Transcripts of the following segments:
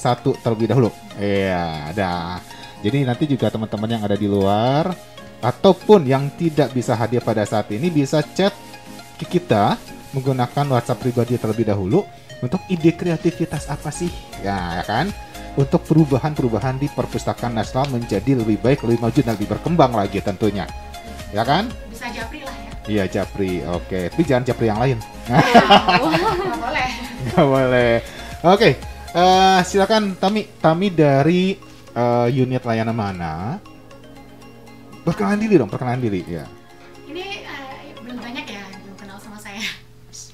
satu terlebih dahulu. Iya, dah. Jadi nanti juga teman-teman yang ada di luar ataupun yang tidak bisa hadir pada saat ini bisa chat ke kita menggunakan WhatsApp pribadi terlebih dahulu untuk ide kreativitas apa sih? Ya kan? Untuk perubahan-perubahan di Perpustakaan Nasional menjadi lebih baik, lebih maju dan lebih berkembang lagi tentunya. Ya kan? Bisa japri lah ya. Iya, japri. Oke, tapi jangan japri yang lain. Nggak boleh. Nggak boleh. Oke, silakan Tami dari unit layanan mana? Perkenalan diri dong, perkenalan diri ya. Ini belum banyak ya yang belum kenal sama saya.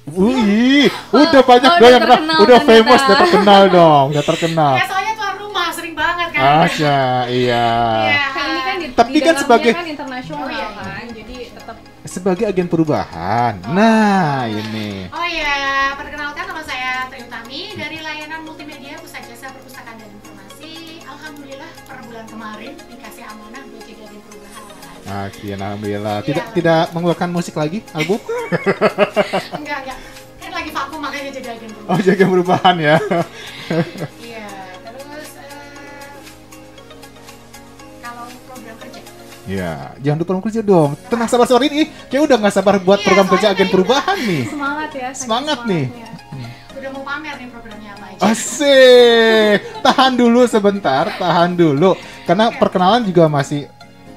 Wih, udah banyak udah dong yang terkenal udah ternyata. famous, udah terkenal dong, udah terkenal. Ya soalnya tuan rumah sering banget kan. Asya, iya. Iya. Kan ini kan Tapi di kan dalamnya sebagai- kan internasional Oh, iya. kan, jadi tetap Sebagai agen perubahan. Nah, ini. Oh ya, perkenalkan nama saya Tri Utami dari layanan multimedia Pusat Jasa Perpustakaan dan Informasi. Alhamdulillah per bulan kemarin dikasih amanah buat jadi agen perubahan. Alhamdulillah. Iya. Tidak mengeluarkan musik lagi, album? Enggak. Kan lagi vakum makanya jadi agen Oh, perubahan. jaga perubahan ya. Iya, terus kalau program kerja. Ya, jangan lupa program kerja dong. Tenang, sabar sore ini. Kayak udah nggak sabar buat Iya, program kerja soalnya agen ini perubahan nih. semangat ya. saking Semangat nih. semangatnya. Udah mau pamer nih programnya apa aja. Asik. Tahan dulu sebentar, tahan dulu. Karena perkenalan juga masih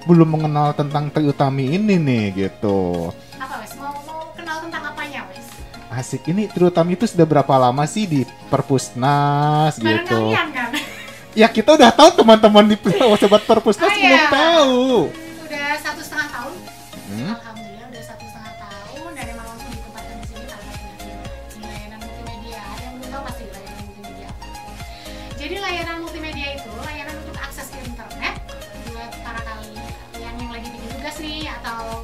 belum mengenal tentang Tri Utami ini nih gitu. Apa wes? Mau kenal tentang apanya wes? Asik, ini Tri Utami itu sudah berapa lama sih di Perpusnas Bareng gitu? kalian kan? Ya kita udah tahu teman-teman di sobat Perpusnas Oh, belum iya. tahu. Udah 1,5 tahun. Hmm? Alhamdulillah udah 1,5 tahun dan emang langsung ditempatkan di sini karena di layanan multimedia. Ada yang belum tahu pasti layanan multimedia apa. Jadi layanan multimedia itu layanan untuk akses ke internet buat para kalian yang lagi bikin tugas nih atau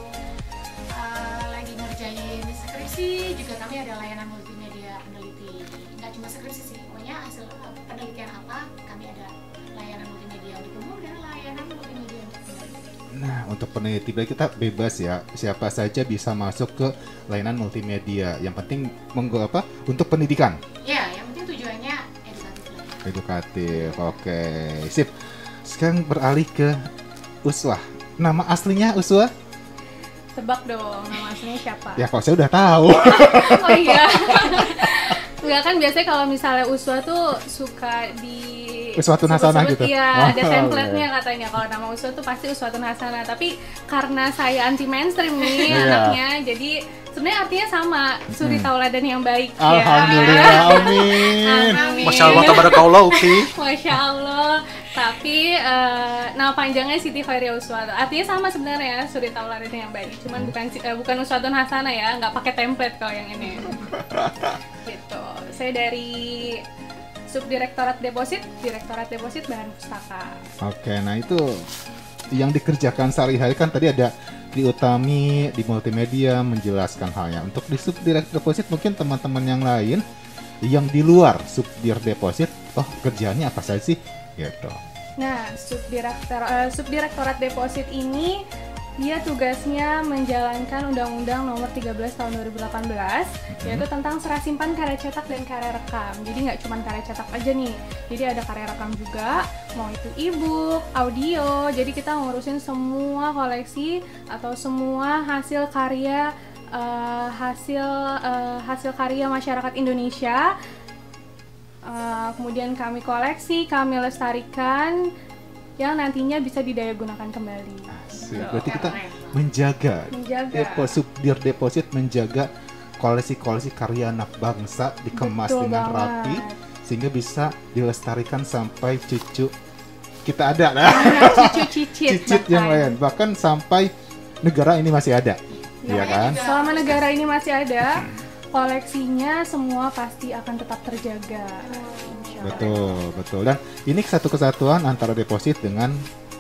lagi ngerjain skripsi, juga kami ada layanan multimedia peneliti. Nggak cuma skripsi sih, pokoknya hasil penelitian apa kami ada layanan multimedia untuk umum dan layanan multimedia untuk peneliti. Nah, untuk peneliti kita bebas ya. Siapa saja bisa masuk ke layanan multimedia. Yang penting untuk pendidikan. Ya, yang penting tujuannya edukatif lah. Edukatif. Oke, sip. Sekarang beralih ke Uswah. Nama aslinya Uswah? Tebak dong, nama aslinya siapa? Ya, kalau saya udah tahu. Oh iya. Enggak kan biasanya kalau misalnya Uswa tuh suka di Uswatun Hasanah gitu? Iya, Oh, ada template-nya iya. katanya. Kalau nama Uswa tuh pasti Uswatun Hasanah. Tapi karena saya anti mainstream nih Iya. anaknya, jadi sebenarnya artinya sama, suri tauladan yang baik. Alhamdulillah, amin. Amin. Masya Allah, tabarakallah, Ukti. Masya Allah. Tapi nama panjangnya Siti Khairia Uswa. Artinya sama sebenarnya, suri tauladan yang baik. Cuman bukan Uswatun Hasanah ya, nggak pakai template kalau yang ini. Gitu. Saya dari Subdirektorat Deposit, Direktorat Deposit Bahan Pustaka. Oke, nah itu yang dikerjakan sehari-hari kan tadi ada Tri Utami di multimedia menjelaskan halnya. Untuk di Subdirektorat Deposit mungkin teman-teman yang lain yang di luar Subdir Deposit, kerjaannya apa saja sih? Gitu. Nah, Subdirektorat Deposit ini dia tugasnya menjalankan Undang-Undang Nomor 13 Tahun 2018 yaitu tentang serah simpan karya cetak dan karya rekam. Jadi nggak cuma karya cetak aja nih, jadi ada karya rekam juga, mau itu e-book, audio. Jadi kita ngurusin semua koleksi atau semua hasil karya hasil karya masyarakat Indonesia. Kemudian kami koleksi, kami lestarikan yang nantinya bisa didaya gunakan kembali. Asik. Berarti kita menjaga. Subdir Deposit menjaga koleksi-koleksi karya anak bangsa dikemas Betul dengan banget. rapi sehingga bisa dilestarikan sampai cucu kita ada lah. Cucu Cicit yang lain, bahkan sampai negara ini masih ada. Iya kan? Selama negara ini masih ada, koleksinya semua pasti akan tetap terjaga. Insya Allah. Betul. Dan ini satu kesatuan antara deposit dengan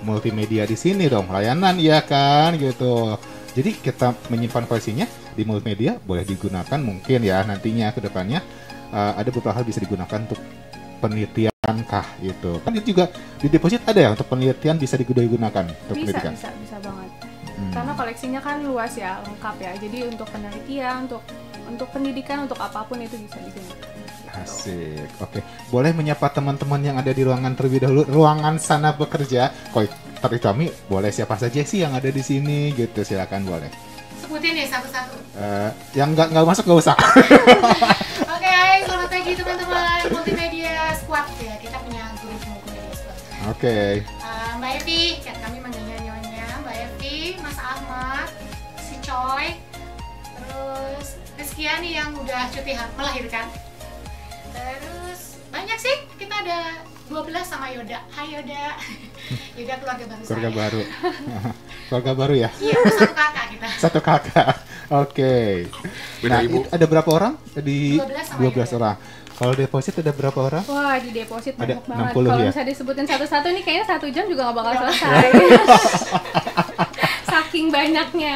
multimedia di sini dong, layanan ya kan gitu. Jadi kita menyimpan koleksinya di multimedia boleh digunakan mungkin ya nantinya ke depannya ada beberapa hal bisa digunakan untuk penelitian kah gitu. Kan itu juga di deposit ada ya untuk penelitian bisa digunakan untuk penelitian. Bisa banget. Karena koleksinya kan luas ya, lengkap ya. Jadi untuk penelitian, untuk untuk pendidikan, untuk apapun itu bisa digunakan. Asik. Oke. Boleh menyapa teman-teman yang ada di ruangan terlebih dahulu. Ruangan sana bekerja. Kami boleh siapa saja sih yang ada di sini gitu. Silakan boleh. Sebutin deh satu-satu. Yang nggak masuk nggak usah. Oke, selamat pagi teman-teman Multimedia Squad ya. Kita punya grup Multimedia Squad. Oke. Mbak Evi, kami manggilnya nyonya. Mbak Evi, Mas Ahmad, si Choi, terus Rizkiani yang udah cuti melahirkan. Terus banyak sih, kita ada 12 sama Yoda. Hai Yoda. Yoda keluarga baru Keluarga saya. baru. Keluarga baru ya? Iya, satu kakak kita. Satu kakak. Oke. Beda Nah, ibu. ada berapa orang? Di 12 sama 12 Yoda. orang. Kalau deposit ada berapa orang? Wah, di deposit Ada banyak banget. 60 Kalau ya? misalnya disebutin satu-satu ini kayaknya 1 jam juga nggak bakal selesai. Saking banyaknya.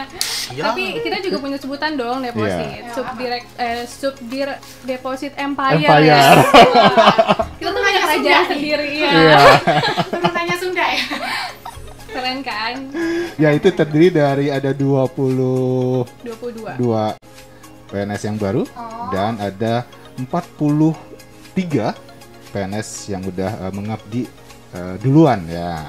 Ya. Tapi kita juga punya sebutan dong deposit. Iya. Subdir deposit Empire. Empire. Ya. Wah, kita tuh punya Turunannya kerajaan Sunda nih. sendiri ya. Iya. Turunannya Sunda ya. Keren kan? Ya itu terdiri dari ada 22 22. PNS yang baru Oh. dan ada 43 PNS yang udah mengabdi duluan ya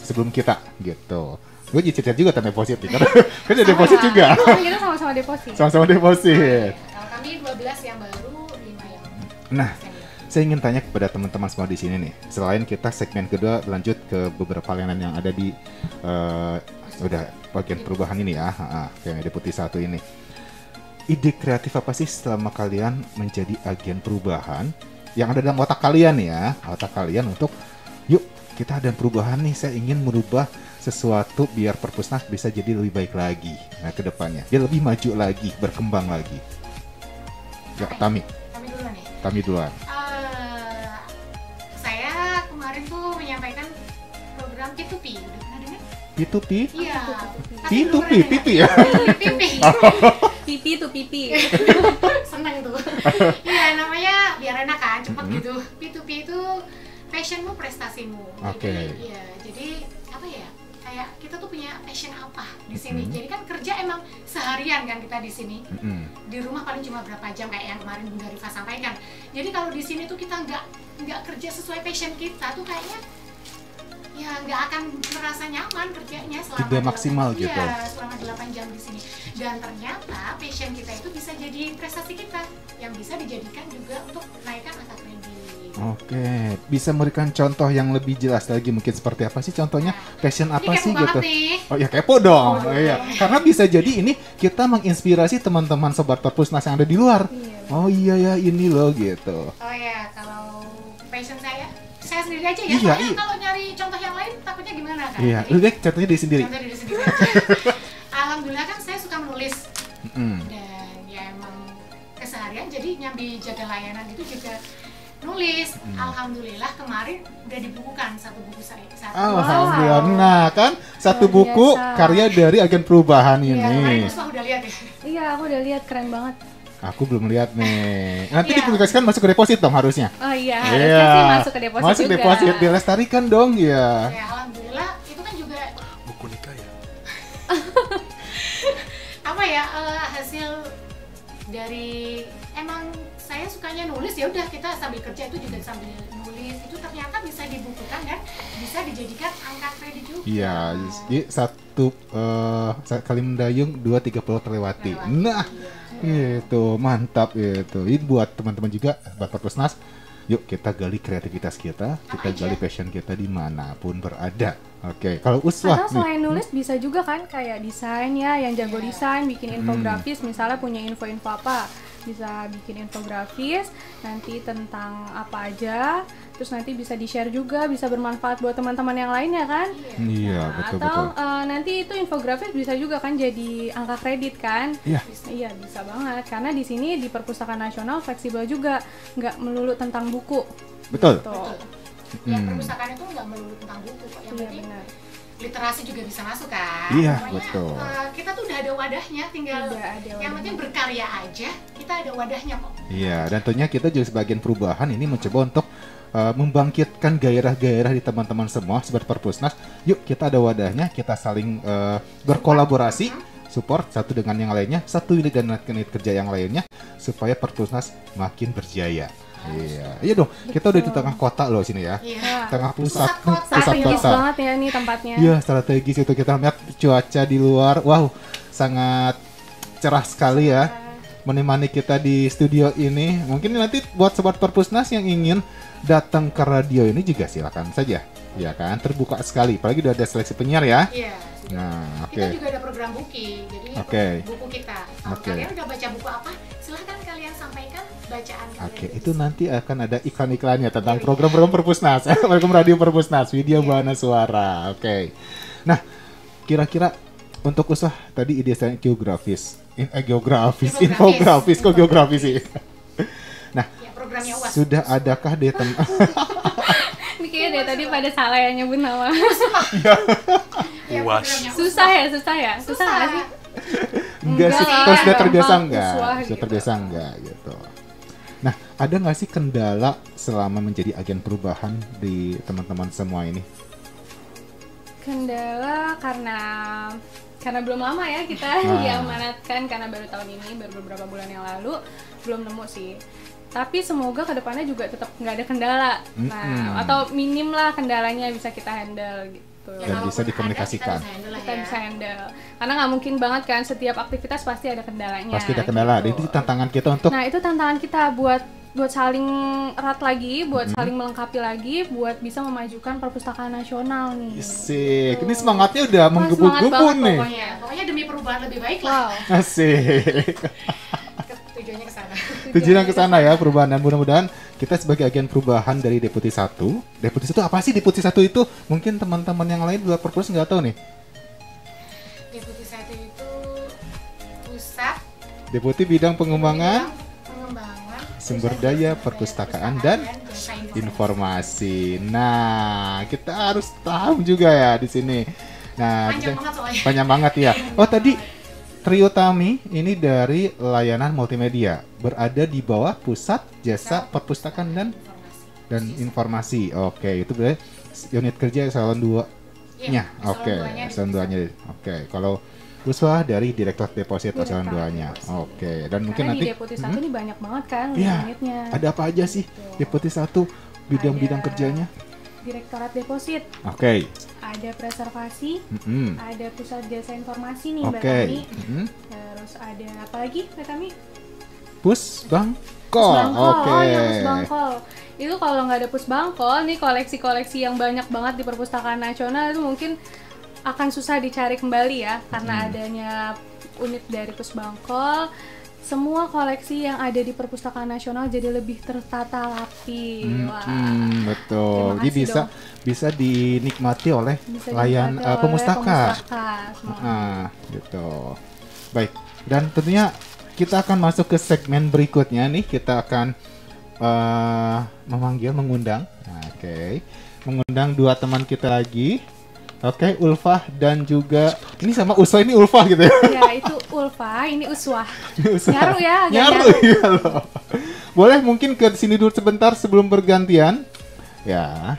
sebelum kita gitu. Gue jadi cerita juga tentang deposit nih, karena kan ada deposit juga. Oh, kita sama-sama deposit. Sama-sama deposit. Kalau kami 12 yang baru, 5 yang Nah, senior. saya ingin tanya kepada teman-teman semua di sini nih. Selain kita segmen kedua lanjut ke beberapa layanan yang ada di udah bagian perubahan ini ya, kayak deputi 1 ini. Ide kreatif apa sih selama kalian menjadi agen perubahan yang ada dalam otak kalian ya, otak kalian untuk yuk kita ada perubahan nih, saya ingin merubah sesuatu biar Perpusnas bisa jadi lebih baik lagi. Nah, ke depannya dia lebih maju lagi, berkembang lagi. Ya, Tami Kami dulu nih. duluan. Saya kemarin tuh menyampaikan program P2P. Udah pernah dengar? P2P, Iya. P2P, pipi ya. Pipi. Pipi tuh pipi. Seneng tuh. Iya, namanya biar enak kan, cepet gitu. P2P itu passionmu, prestasimu. Oke. Iya, jadi apa ya? Kayak kita tuh punya passion apa di sini. Jadi kan kerja emang seharian kan kita di sini. Di rumah paling cuma berapa jam kayak yang kemarin Bunda Rifa sampaikan. Jadi kalau di sini tuh kita nggak kerja sesuai passion kita tuh kayaknya ya nggak akan merasa nyaman kerjanya selama Tidak maksimal 8, gitu. iya, selama 8 jam di sini. Dan ternyata passion kita itu bisa jadi prestasi kita yang bisa dijadikan juga untuk naikkan angka kredit. Oke, bisa memberikan contoh yang lebih jelas lagi mungkin seperti apa sih contohnya? Passion apa Ini sih kepo banget gitu? nih. Oh ya kepo dong, Kepo dong. iya. Karena bisa jadi ini kita menginspirasi teman-teman sobat Perpusnas yang ada di luar. Iya. Oh iya ya ini loh gitu. Oh ya, kalau passion saya sendiri aja ya. Iya, Soalnya iya. kalau nyari contoh yang lain takutnya gimana kan? Iya, Jadi, lebih baik contohnya diri sendiri. contoh diri sendiri aja. Alhamdulillah kan saya suka menulis Mm. dan ya emang keseharian jadi nyambi jaga layanan itu juga nulis. Alhamdulillah kemarin udah dibukukan satu buku saya. Alhamdulillah. Nah kan satu Luar buku biasa. karya dari agen perubahan Iya, kemarin ini. Puspa udah lihat ya. Iya, aku udah lihat keren banget. Aku belum lihat nih. Nanti Iya. dipublikasikan masuk ke deposit dong harusnya. Oh iya, harusnya sih masuk ke deposit Masuk juga. deposit, dilestarikan dong ya. Ya alhamdulillah itu kan juga Buku nikah ya. apa ya hasil dari emang saya sukanya nulis, ya udah kita sambil kerja itu juga sambil nulis itu ternyata bisa dibukukan dan bisa dijadikan angka kredit juga. Iya, jadi satu kali mendayung 2-3 pulau terlewati. Nah, itu mantap itu. Ini buat teman-teman juga buat Perpusnas. Yuk kita gali kreativitas kita gali passion kita dimanapun berada. Oke, kalau Uswah Atau selain nulis bisa juga kan kayak desain ya, yang jago desain, bikin infografis, misalnya punya info-info apa, bisa bikin infografis nanti tentang apa aja, terus nanti bisa di-share juga, bisa bermanfaat buat teman-teman yang lainnya kan. Iya, Nah, betul atau betul. nanti itu infografis bisa juga kan jadi angka kredit kan. Iya. Iya bisa banget karena di sini di Perpustakaan Nasional fleksibel juga, nggak melulu tentang buku. Betul. Tuh. Ya perpustakaan itu nggak melulu tentang buku kok, yang Iya penting benar. literasi juga bisa masuk kan. Iya, Pokoknya, betul. kita tuh udah ada wadahnya, tinggal Udah ada yang wadahnya. penting berkarya aja, kita ada wadahnya kok. Iya, dan tentunya kita juga sebagian perubahan ini mencoba untuk membangkitkan gairah-gairah di teman-teman semua seperti Perpusnas. Yuk kita ada wadahnya, kita saling berkolaborasi support satu dengan yang lainnya, satu unit dan unit kerja yang lainnya supaya Perpusnas makin berjaya. Iya dong. Kita udah di tengah kota loh sini ya. Iya. Tengah pusat Strategis kota. banget ya nih tempatnya. Iya, strategis itu kita lihat cuaca di luar. Wow, sangat cerah sekali ya. Menemani kita di studio ini. Mungkin nanti buat sobat Perpusnas yang ingin datang ke radio ini juga silakan saja. Ya kan, terbuka sekali. Apalagi udah ada seleksi penyiar ya. Iya. Nah, oke. Kita juga ada program booking. Jadi buku kita. Kalau kalian udah baca buku apa, silahkan kalian sampaikan bacaan kalian. Oke, itu nanti akan ada iklan-iklannya tentang program-program Perpusnas, program radio Perpusnas, video bahana suara. Oke. Nah, kira-kira untuk usaha tadi ide saya geografis, infografis, kok geografis sih? Nah, ya, programnya UAS. Sudah adakah di Ini kayaknya dari tadi pada salah ya nyebut nama. Ya, UAS. programnya Susah ya? Susah nggak sih? Enggak sih, Enggak kalau lah, sudah terbiasa gampang, enggak? uswah Sudah gitu. terbiasa enggak gitu. Nah, ada nggak sih kendala selama menjadi agen perubahan di teman-teman semua ini? Kendala karena belum lama ya kita diamanatkan, karena baru tahun ini, baru beberapa bulan yang lalu, belum nemu sih. Tapi semoga kedepannya juga tetap nggak ada kendala. Nah, atau minim lah kendalanya bisa kita handle gitu. Dan bisa dikomunikasikan. Kita bisa handle. Karena nggak mungkin banget kan setiap aktivitas pasti ada kendalanya. Pasti ada kendala. gitu. Itu tantangan kita untuk Nah, itu tantangan kita buat saling erat lagi, buat saling melengkapi lagi, buat bisa memajukan perpustakaan nasional nih. Asik. Ini semangatnya udah menggebu-gebu semangat nih. banget Pokoknya demi perubahan lebih baik lah. Wow. Asik. Tujuannya ke sana. Tujuan ke sana ya perubahan, dan mudah-mudahan kita sebagai agen perubahan dari Deputi 1. Deputi 1 apa sih Deputi 1 itu? Mungkin teman-teman yang lain di luar Perpus nggak tahu nih. Deputi 1 itu pusat Deputi Bidang Pengembangan pengembangan Sumber Daya Perpustakaan dan Informasi. Nah, kita harus tahu juga ya di sini. Nah, Panjang banget soalnya. panjang banget ya. Oh, tadi Trio Tami ini dari layanan multimedia, berada di bawah Pusat Jasa Perpustakaan dan Informasi. Oke, itu berarti unit kerja eselon 2-nya. Oke, eselon 2-nya. Oke, kalau Uswah dari Direktorat Deposit eselon 2-nya. Oke, dan mungkin Karena nanti di Deputi 1 ini banyak banget kan Iya. unitnya. ada apa aja sih Deputi 1 bidang-bidang Ada kerjanya? Direktorat Deposit, Oke. ada preservasi, Mm-mm. ada Pusat Jasa Informasi nih Mbak Oke. Tami. Mm-mm. Terus ada apa lagi Mbak Tami? Pusbangkol. Pusbangkol, Oke. oh ya Pusbangkol. Itu kalau nggak ada Pusbangkol, nih koleksi-koleksi yang banyak banget di perpustakaan nasional itu mungkin akan susah dicari kembali ya, karena adanya unit dari Pusbangkol. Semua koleksi yang ada di perpustakaan nasional jadi lebih tertata rapi. Wah. Betul. Terima Jadi kasih bisa dong. bisa dinikmati oleh Bisa layan dinikmati oleh pemustaka. semua. Gitu. Baik. Dan tentunya kita akan masuk ke segmen berikutnya nih. Kita akan mengundang. Oke. Mengundang dua teman kita lagi. Oke, Ulfah dan juga ini sama Uswah, ini Ulfah gitu ya. Ya, itu Ulfa, ini Uswah. Nyaru ya, agak Nyaru ya loh. Boleh mungkin ke sini dulu sebentar sebelum bergantian. Ya.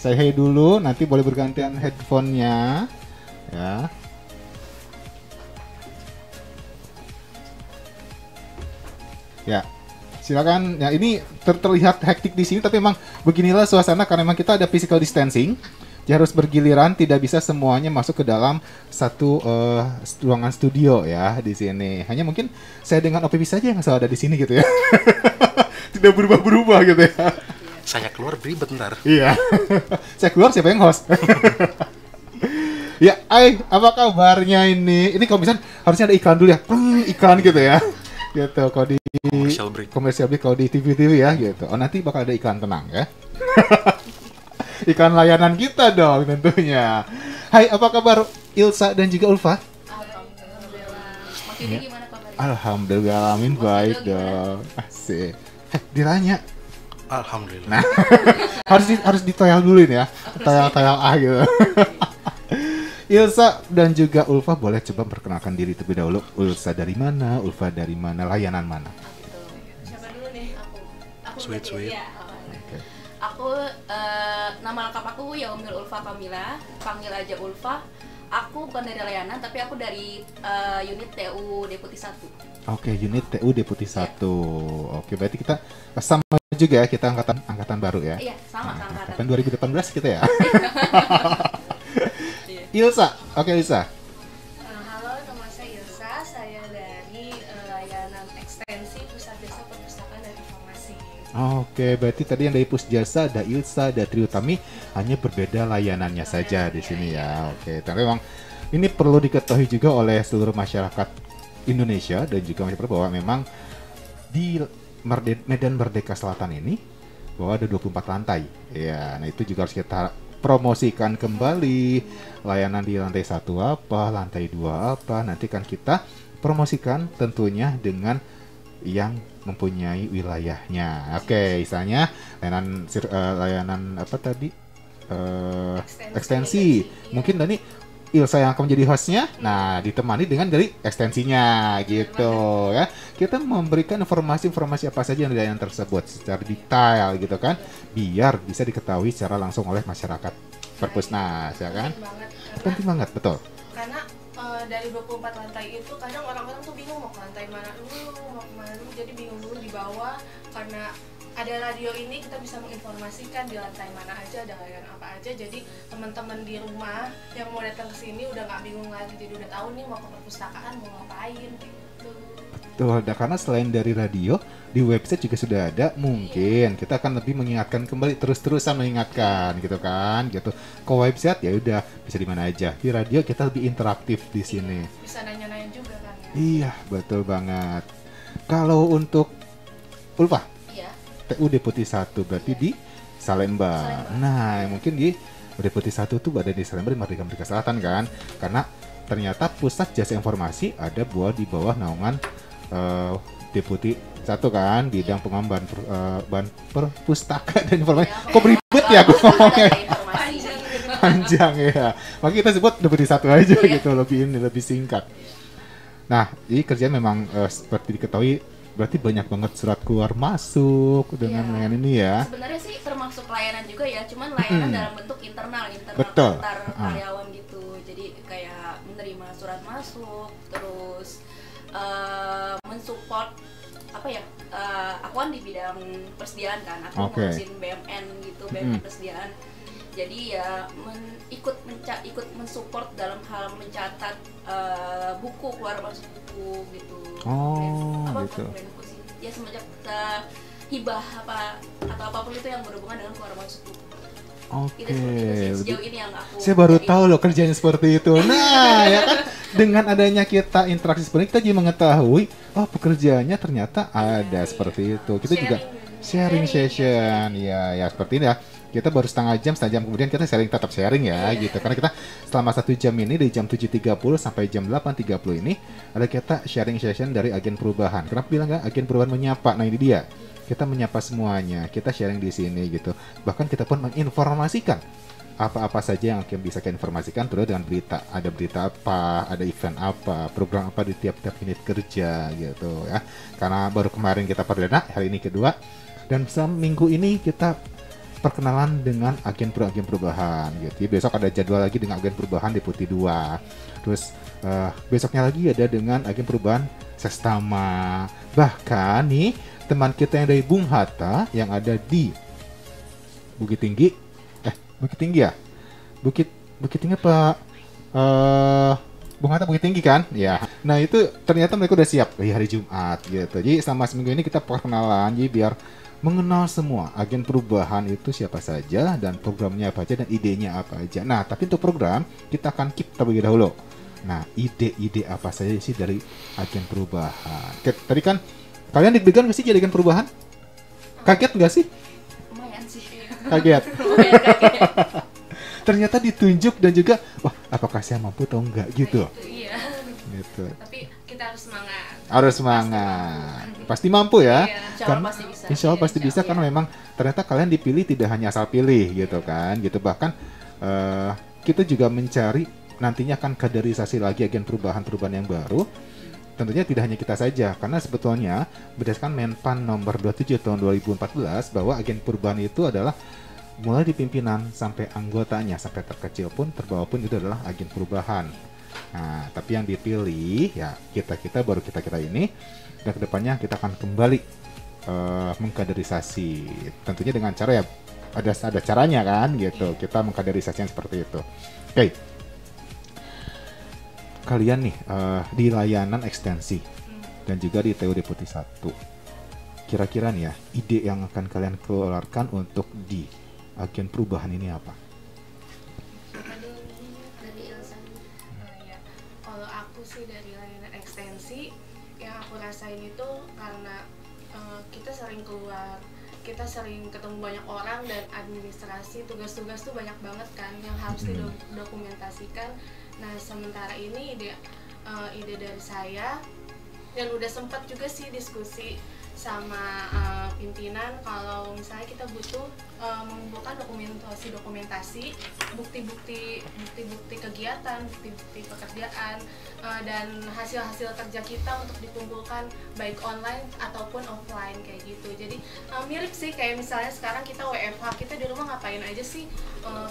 Saya hey dulu, nanti boleh bergantian headphone-nya. Ya. Ya. Silakan. Ya, ini terlihat hektik di sini, tapi memang beginilah suasana karena memang kita ada physical distancing. Ya, harus bergiliran, tidak bisa semuanya masuk ke dalam satu ruangan studio ya di sini. Hanya mungkin saya dengan OPP saja yang selalu ada di sini gitu ya. Tidak berubah-berubah gitu ya. Saya keluar beri bentar. Iya. Saya keluar, siapa yang host? Ya, apa kabarnya ini? Ini kalau misalnya harusnya ada iklan dulu ya. Iklan gitu ya. Gitu kalau di commercial break kalau di TV-TV ya gitu. Oh, nanti bakal ada iklan, tenang ya. Iklan layanan kita dong tentunya. Hai, apa kabar Ilsa dan juga Ulfa? Mas Yudi gimana kabarnya? Alhamdulillah, alamin baik dong. Asik. Ditanya. Alhamdulillah. Nah, harus ditoyal dulu ini ya. Toyal gitu. Ilsa dan juga Ulfa boleh coba perkenalkan diri terlebih dahulu. Ilsa dari mana? Ulfa dari mana? Layanan mana? Siapa dulu nih? Aku Sweet, berarti sweet. ya. Oke. Aku nama lengkap aku Yaumil Ulfa Kamila, panggil aja Ulfa. Aku bukan dari layanan, tapi aku dari unit TU Deputi 1. Oke, unit TU Deputi 1. Oke, berarti kita sama juga ya, kita angkatan baru ya. Iya, sama Angkatan angkatan. 2018 kita ya. Iya. Ilsa, oke Ilsa. Halo, nama saya Ilsa. Saya dari layanan ekstensi Pusat Jasa Perpustakaan dan Informasi. Oke, berarti tadi yang dari Pusjasa ada Ilsa, ada Triutami, hanya berbeda layanannya saja di sini ya. Oke, tapi memang ini perlu diketahui juga oleh seluruh masyarakat Indonesia dan juga masyarakat bahwa memang di Medan Merdeka Selatan ini bahwa ada 24 lantai. Ya, nah itu juga harus kita promosikan kembali. Layanan di lantai 1 apa, lantai 2 apa, nanti kan kita promosikan tentunya dengan yang mempunyai wilayahnya. Oke, misalnya layanan apa tadi? Ekstensi. Mungkin Dani Ilsa yang akan menjadi hostnya, nah ditemani dengan dari ekstensinya gitu ya. Kita memberikan informasi-informasi apa saja yang di layanan tersebut secara detail gitu kan, biar bisa diketahui secara langsung oleh masyarakat Perpusnas ya kan. Penting banget, betul. Karena dari 24 lantai itu kadang orang-orang tuh bingung mau ke lantai mana dulu, mau kemana dulu, jadi bingung dulu di bawah. Karena ada radio ini kita bisa menginformasikan di lantai mana aja, ada layanan apa aja. Jadi teman-teman di rumah yang mau datang ke sini udah nggak bingung lagi, jadi udah tahu nih mau ke perpustakaan mau ngapain gitu. Tuh, karena selain dari radio, di website juga sudah ada. Mungkin kita akan lebih mengingatkan kembali, terus-terusan mengingatkan gitu kan, gitu. Ke website ya udah bisa di mana aja. Di radio kita lebih interaktif di sini. Bisa nanya-nanya juga kan. Iya, betul banget. Kalau untuk Ulfa, Iya. TU Deputi 1 berarti di Salemba. Nah, mungkin di Deputi 1 tuh ada di Salemba, di Merdeka Selatan kan. Karena ternyata Pusat Jasa Informasi ada di bawah naungan Deputi 1 kan, bidang pengembangan bahan perpustakaan dan informasi. Kok beribet ya aku ngomongnya? Panjang ya. Makanya kita sebut Deputi 1 aja gitu, lebih singkat. Nah, ini kerjaan memang seperti diketahui berarti banyak banget surat keluar masuk dengan layanan ini ya. Sebenarnya sih termasuk layanan juga ya, cuman layanan dalam bentuk internal Betul. antar karyawan gitu. Jadi kayak menerima surat masuk, terus mensupport apa ya? Aku kan di bidang persediaan kan, aku ngurusin BMN gitu, BMN persediaan. Jadi ya ikut mensupport dalam hal mencatat buku, keluar masuk buku gitu. Gitu. Ya semenjak hibah atau apapun itu yang berhubungan dengan keluar masuk buku. Oke. Sejauh ini yang aku saya baru tahu loh kerjanya seperti itu. Nah, ya kan dengan adanya kita interaksi seperti ini, kita jadi mengetahui pekerjaannya ternyata ada seperti itu. Kita juga sharing session. Ya seperti ini ya. Kita baru setengah jam kemudian kita tetap sharing ya gitu. Karena kita selama 1 jam ini dari jam 7.30 sampai jam 8.30 ini ada kita sharing session dari agen perubahan. Kenapa bilang nggak agen perubahan menyapa? Nah ini dia. Kita menyapa semuanya, kita sharing di sini gitu. Bahkan kita pun menginformasikan apa-apa saja yang bisa kita informasikan terus dengan berita. Ada berita apa, ada event apa, program apa di tiap-tiap unit kerja gitu ya. Karena baru kemarin kita perdana, hari ini kedua. Dan seminggu ini kita perkenalan dengan agen perubahan gitu. Jadi besok ada jadwal lagi dengan agen perubahan Deputi 2. Terus besoknya lagi ada dengan agen perubahan Sestama. Bahkan nih teman kita yang dari Bung Hatta yang ada di Bukit Tinggi, Bukit Tinggi ya? Bukit Tinggi apa? Bung Hatta Bukit Tinggi kan? Ya. Nah itu ternyata mereka udah siap di hari Jumat gitu. Jadi selama seminggu ini kita perkenalan, jadi biar mengenal semua agen perubahan itu siapa saja dan programnya apa aja dan idenya apa aja. Nah tapi untuk program kita akan keep terlebih dahulu. Nah ide-ide apa saja sih dari agen perubahan? Tadi kan kalian deg-degan nggak sih jadi agen perubahan? Kaget nggak sih? Lumayan sih. Kaget. Lumayan kaget. Ternyata ditunjuk dan juga, wah apakah saya mampu atau enggak gitu. Iya. Gitu. Tapi kita harus semangat. Harus semangat. Pasti mampu ya. Insya Allah pasti bisa. Insya Allah pasti bisa karena memang ternyata kalian dipilih tidak hanya asal pilih gitu kan. Gitu bahkan kita juga mencari nantinya akan kaderisasi lagi agen perubahan yang baru. Tentunya tidak hanya kita saja, karena sebetulnya berdasarkan Menpan nomor 27 tahun 2014 bahwa agen perubahan itu adalah mulai di pimpinan sampai anggotanya sampai terkecil pun terbawa pun itu adalah agen perubahan. Nah, tapi yang dipilih ya kita baru kita ini, dan kedepannya kita akan kembali mengkaderisasi, tentunya dengan cara ya ada caranya kan gitu, kita mengkaderisasi yang seperti itu. Oke. Kalian nih di layanan ekstensi dan juga di TU Deputi 1, kira-kira nih ya ide yang akan kalian keluarkan untuk di agen perubahan ini apa? Dari Ilsa. Ya, kalau aku sih dari layanan ekstensi yang aku rasain itu karena kita sering keluar, kita sering ketemu banyak orang, dan administrasi tugas-tugas tuh banyak banget kan yang harus didokumentasikan. Nah, sementara ini ide dari saya, dan udah sempat juga sih diskusi sama pimpinan kalau misalnya kita butuh mengumpulkan dokumentasi bukti-bukti kegiatan, bukti-bukti pekerjaan, dan hasil-hasil kerja kita untuk dikumpulkan baik online ataupun offline kayak gitu. Jadi mirip sih kayak misalnya sekarang kita WFH, kita di rumah ngapain aja sih,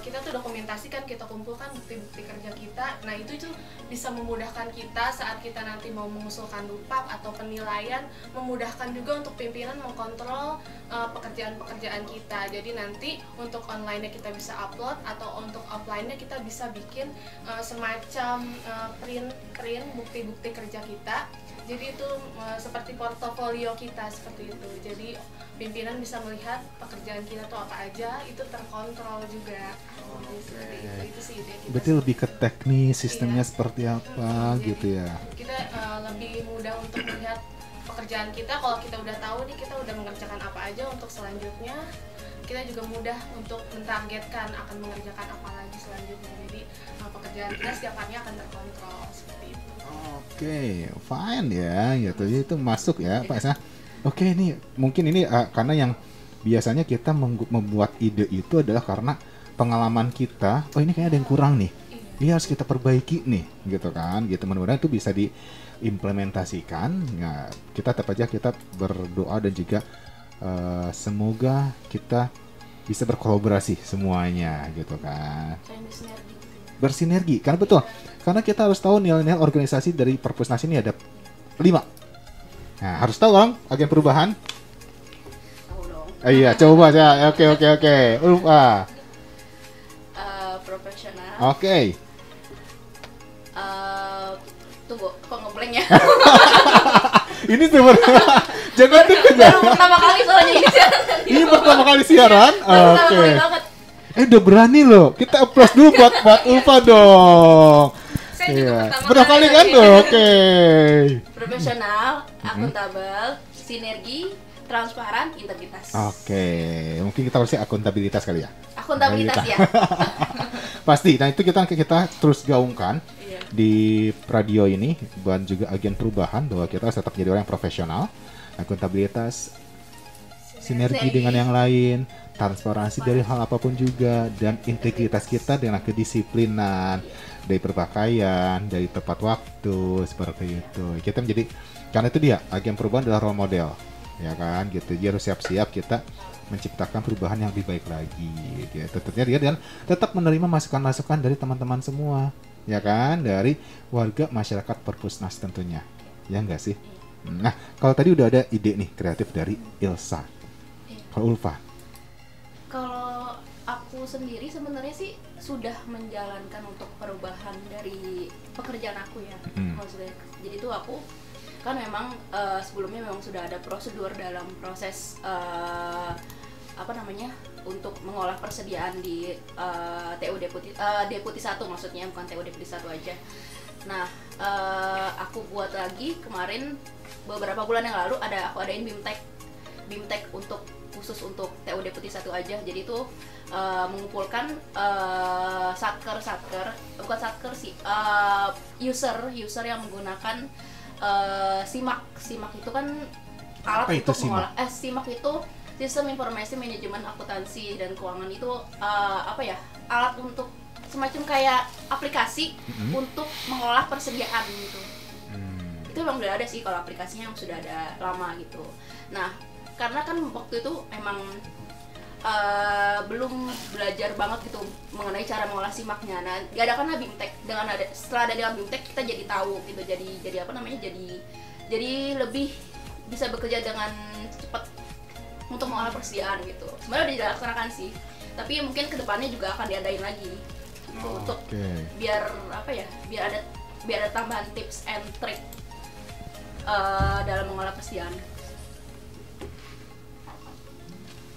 kita tuh dokumentasikan, kita kumpulkan bukti-bukti kerja kita. Nah, itu bisa memudahkan kita saat kita nanti mau mengusulkan dupak atau penilaian, memudahkan juga untuk pimpinan mengkontrol pekerjaan-pekerjaan kita. Jadi nanti untuk online-nya kita bisa upload, atau untuk offline-nya kita bisa bikin semacam print bukti-bukti kerja kita. Jadi itu seperti portofolio kita seperti itu. Jadi pimpinan bisa melihat pekerjaan kita tuh apa aja, itu terkontrol juga. Itu sih ide kita. Berarti lebih ke teknis sistemnya Iya. seperti apa gitu ya. Kita lebih mudah untuk melihat pekerjaan kita. Kalau kita udah tahu nih kita udah mengerjakan apa aja untuk selanjutnya, kita juga mudah untuk mentargetkan akan mengerjakan apa lagi selanjutnya. Jadi pekerjaan kita setiap harinya akan terkontrol seperti itu. Oke, fine ya gitu. Jadi itu masuk ya Pak Esa. Oke, ini mungkin ini karena yang biasanya kita membuat ide itu adalah karena pengalaman kita. Oh, ini kayaknya ada yang kurang nih. Ini harus kita perbaiki nih, gitu kan? Gitu, mudah-mudahan itu bisa diimplementasikan. Ya, kita tetap aja kita berdoa dan juga semoga kita bisa berkolaborasi semuanya, gitu kan? Bersinergi, karena betul. Karena kita harus tahu nilai-nilai organisasi dari Perpusnas ini ada 5. Nah, harus tahu dong agen perubahan. Tahu dong. Iya, coba aja. Oke. Profesional. Oke. Tunggu, kok ngeblank ya? Ini sebenarnya jangan deket ya. Baru pertama kali soalnya ini siaran. Ini pertama kali siaran. Pertama Oke. kali banget. Udah berani loh. Kita applause dulu buat Ulfa dong. Saya juga Pertama kali kan tuh. Oke. Profesional, akuntabel, sinergi, transparan, integritas. Oke. Mungkin kita harusnya akuntabilitas kali ya. Akuntabilitas ya. Pasti. Nah, itu kita terus gaungkan Iya. di radio ini, dan juga agen perubahan, bahwa kita harus tetap menjadi orang yang profesional, akuntabilitas, sinergi dengan yang lain, transparansi dari hal apapun juga, dan integritas kita dengan kedisiplinan dari berpakaian, dari tepat waktu, seperti itu. Kita menjadi, karena itu dia, agen perubahan adalah role model, ya kan, gitu. Jadi harus siap-siap kita menciptakan perubahan yang lebih baik lagi, gitu. Tentunya dia dan tetap menerima masukan-masukan dari teman-teman semua, ya kan, dari warga masyarakat Perpusnas tentunya, ya enggak sih? Nah, kalau tadi udah ada ide nih kreatif dari Ilsa, kalau Ulfa? Kalau aku sendiri sebenarnya sih sudah menjalankan untuk perubahan dari pekerjaan aku ya. Maksudnya, jadi itu aku kan memang sebelumnya memang sudah ada prosedur dalam proses untuk mengolah persediaan di TU Deputi 1, maksudnya bukan TU Deputi 1 aja. Nah, aku buat lagi kemarin beberapa bulan yang lalu aku adain BIMTEK untuk khusus untuk TU Deputi 1 aja. Jadi itu mengumpulkan user yang menggunakan SIMAK itu kan alat Apa itu untuk SIMAK? mengolah SIMAK itu Sistem Informasi Manajemen Akuntansi dan Keuangan. Itu alat untuk semacam kayak aplikasi untuk mengolah persediaan gitu. Itu memang udah ada sih, kalau aplikasinya sudah ada lama gitu. Nah, karena kan waktu itu emang belum belajar banget gitu mengenai cara mengolah simaknya. Nah, diadakanlah BIMTEK. Setelah ada BIMTEK kita jadi tahu gitu. Jadi apa namanya? Jadi lebih bisa bekerja dengan cepat untuk mengolah persediaan gitu. Sebenarnya udah dilaksanakan sih. Tapi mungkin kedepannya juga akan diadain lagi. Gitu, untuk biar apa ya? Biar ada tambahan tips and trick dalam mengolah persediaan.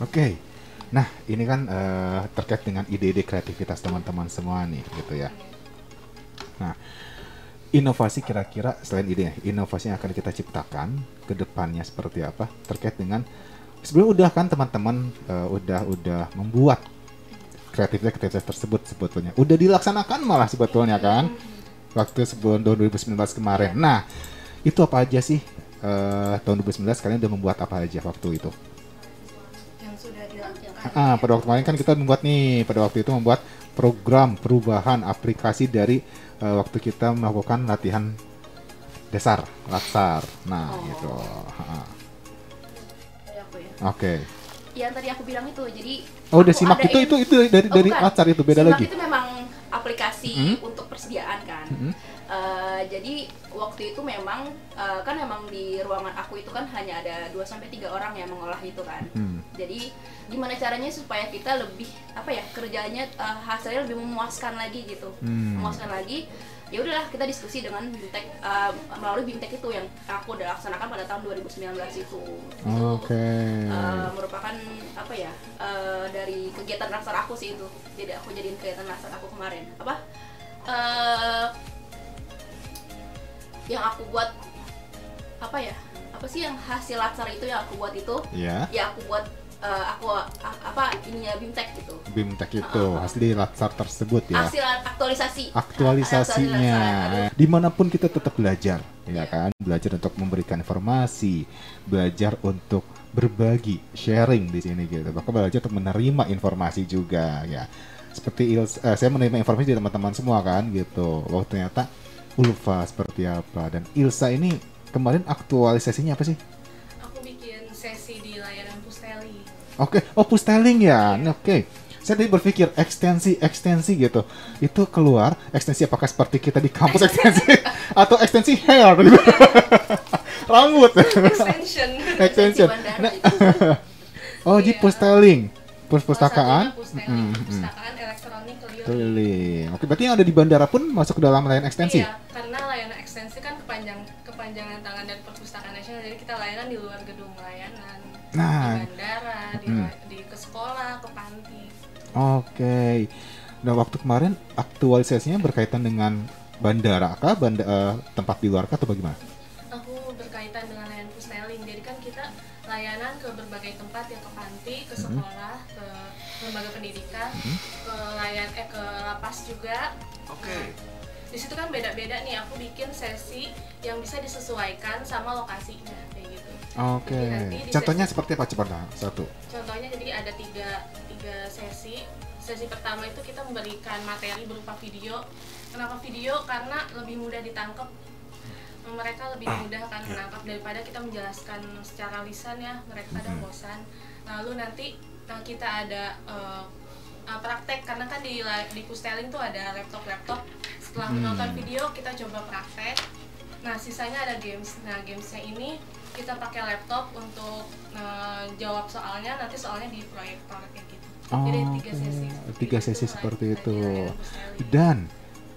Oke. Nah, ini kan terkait dengan ide-ide kreativitas teman-teman semua nih, gitu ya. Nah, inovasi kira-kira selain ide, inovasi yang akan kita ciptakan ke depannya seperti apa? Terkait dengan sebelum udah kan teman-teman udah membuat kreativitas tersebut sebetulnya. Udah dilaksanakan malah sebetulnya kan. Waktu sebelum tahun 2019 kemarin. Nah, itu apa aja sih? Tahun 2019 kalian udah membuat apa aja waktu itu? Pada waktu kemarin kan kita pada waktu itu membuat program perubahan aplikasi dari waktu kita melakukan latihan dasar, latsar. Nah, gitu. Oke. Yang tadi aku bilang itu, jadi udah simak itu dari latsar itu beda simak lagi. Itu memang aplikasi untuk persediaan kan. Jadi waktu itu memang kan memang di ruangan aku itu kan hanya ada 2-3 orang yang mengolah itu kan. Jadi gimana caranya supaya kita lebih kerjanya hasilnya lebih memuaskan lagi gitu. Memuaskan lagi. Ya udahlah kita diskusi dengan BIMTEK melalui BIMTEK itu yang aku udah laksanakan pada tahun 2019 itu. Merupakan dari kegiatan laksar aku sih itu. Jadi aku jadiin kegiatan laksar aku kemarin. Yang aku buat apa sih yang hasil latsar itu yang aku buat itu ya aku buat BIMTEK gitu. BIMTEK itu hasil latsar tersebut ya. Hasil aktualisasinya. Dimanapun kita tetap belajar, ya kan? Belajar untuk memberikan informasi, belajar untuk berbagi, sharing di sini gitu. Bahkan belajar untuk menerima informasi juga ya. Seperti saya menerima informasi dari teman-teman semua kan gitu. Bahwa ternyata Ulfa seperti apa, dan Ilsa ini kemarin aktualisasinya apa sih? Aku bikin sesi di layanan Pusteli. Pusteling ya. Oke. Saya tadi berpikir ekstensi gitu. Itu keluar ekstensi apakah seperti kita di kampus ekstensi atau ekstensi hair gitu. Rambut. Extension. Jadi pusteling. Perpustakaan elektronik keliling. Oke, berarti yang ada di bandara pun masuk ke dalam layanan ekstensi? Iya, karena layanan ekstensi kan kepanjangan tangan dari Perpustakaan Nasional, jadi kita layanan di luar gedung layanan. Di bandara, di ke sekolah, ke panti. Oke. Nah, waktu kemarin aktualisasinya berkaitan dengan bandara kah? Tempat di luar kah atau bagaimana? Aku berkaitan dengan layanan Pusteling. Jadi kan kita layanan ke berbagai tempat, ya ke panti, ke sekolah, ke lembaga pendidikan, ke lapas juga. Di situ kan beda-beda nih, aku bikin sesi yang bisa disesuaikan sama lokasinya kayak gitu. Contohnya seperti apa, coba satu? Contohnya jadi ada tiga sesi. Sesi pertama itu kita memberikan materi berupa video. Kenapa video? Karena lebih mudah ditangkap. Mereka lebih mudah kan menangkap daripada kita menjelaskan secara lisan ya, mereka kadang bosan. Lalu nanti kita ada praktek, karena kan di Pusteling tuh ada laptop. Setelah menonton video kita coba praktek. Nah sisanya ada games. Nah gamesnya ini kita pakai laptop untuk jawab soalnya, nanti soalnya di proyektor kayak gitu. Jadi 3 sesi seperti itu. Dan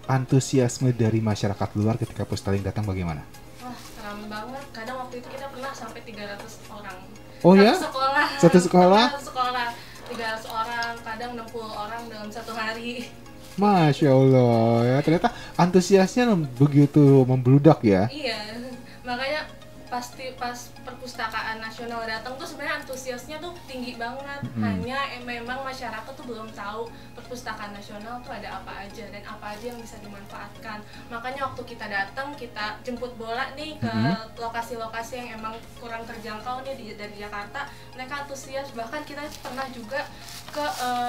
antusiasme dari masyarakat luar ketika Pusteling datang bagaimana? Wah, ramai banget. Kadang waktu itu kita pernah sampai 300 orang. Satu sekolah? 300 orang, kadang 60 orang dalam satu hari. Masya Allah ya, ternyata antusiasnya begitu membludak ya. Iya, makanya pas Perpustakaan Nasional datang tuh sebenarnya antusiasnya tuh tinggi banget. Hanya memang masyarakat tuh belum tahu Perpustakaan Nasional tuh ada apa aja dan apa aja yang bisa dimanfaatkan. Makanya waktu kita datang, kita jemput bola nih ke lokasi-lokasi yang emang kurang terjangkau nih dari Jakarta. Mereka antusias, bahkan kita pernah juga ke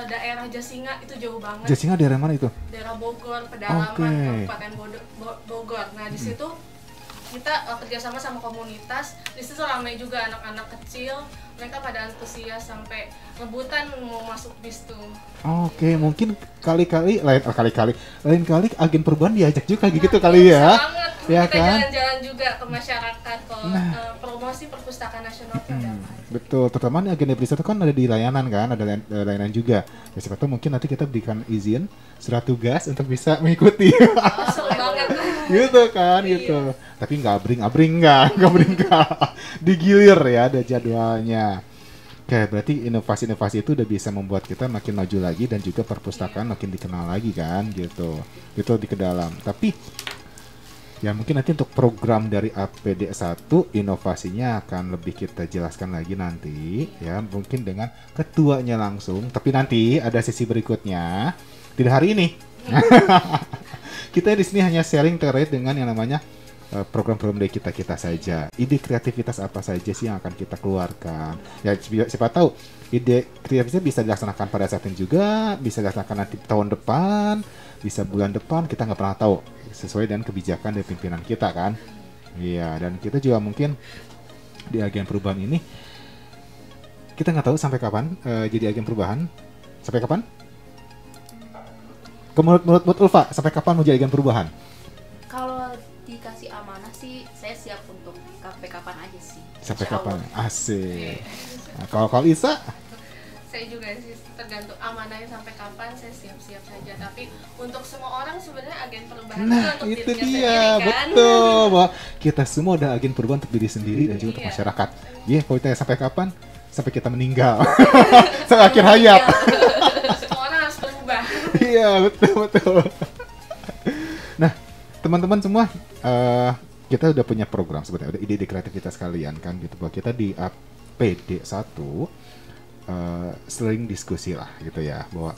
daerah Jasinga, itu jauh banget. Jasinga daerah mana itu? Daerah Bogor, pedalaman Kabupaten Bogor. Nah di situ kita kerjasama sama komunitas. Di situ ramai juga anak-anak kecil, mereka pada antusias sampai rebutan mau masuk bis tuh. Oke, mungkin lain kali agen perubahan diajak juga gitu kali ya. Banget. Ya Kita kan? jalan-jalan juga ke masyarakat kalau promosi perpustakaan nasional tuh ada. Betul, terutama nih agen desa itu kan ada di layanan kan, ada layanan juga. Ya, siapa tahu mungkin nanti kita berikan izin surat tugas untuk bisa mengikuti. Seru banget. Gitu kan, gitu. Tapi nggak abring nggak digilir ya, ada jadwalnya. Oke, berarti inovasi-inovasi itu udah bisa membuat kita makin maju lagi dan juga perpustakaan makin dikenal lagi kan, gitu. Itu lebih ke dalam. Tapi ya mungkin nanti untuk program dari APD 1 inovasinya akan lebih kita jelaskan lagi nanti ya, mungkin dengan ketuanya langsung. Tapi nanti ada sesi berikutnya, tidak hari ini. Kita di sini hanya sharing terkait dengan yang namanya program-program dari kita saja. Ide kreativitas apa saja sih yang akan kita keluarkan? Ya siapa tahu ide kreativitasnya bisa dilaksanakan pada saat ini juga, bisa dilaksanakan nanti tahun depan, bisa bulan depan, kita nggak pernah tahu, sesuai dengan kebijakan dari pimpinan kita kan. Iya, dan kita juga mungkin di agen perubahan ini kita nggak tahu sampai kapan jadi agen perubahan. Sampai kapan? Menurut Ulfa, sampai kapan mau jadi agen perubahan? Kalau dikasih amanah sih, saya siap untuk sampai kapan aja sih. Sampai Insya kapan? Allah. Asik. Nah, kalau Isa? Saya juga sih tergantung amanahnya sampai kapan, saya siap-siap saja. Tapi untuk semua orang sebenarnya agen perubahan Nah, untuk itu dirinya dia, sendiri, kan? betul. Bahwa kita semua ada agen perubahan untuk diri sendiri dan juga untuk Iya. masyarakat. Iya, kalau ditanya sampai kapan? Sampai kita meninggal. Sampai akhir hayat. Semua orang harus berubah. Iya, betul. Nah, teman-teman semua, kita udah punya program sebenarnya, udah ide-ide kreativitas kalian kan gitu. Bahwa kita di APD 1 sering diskusi lah gitu ya, bahwa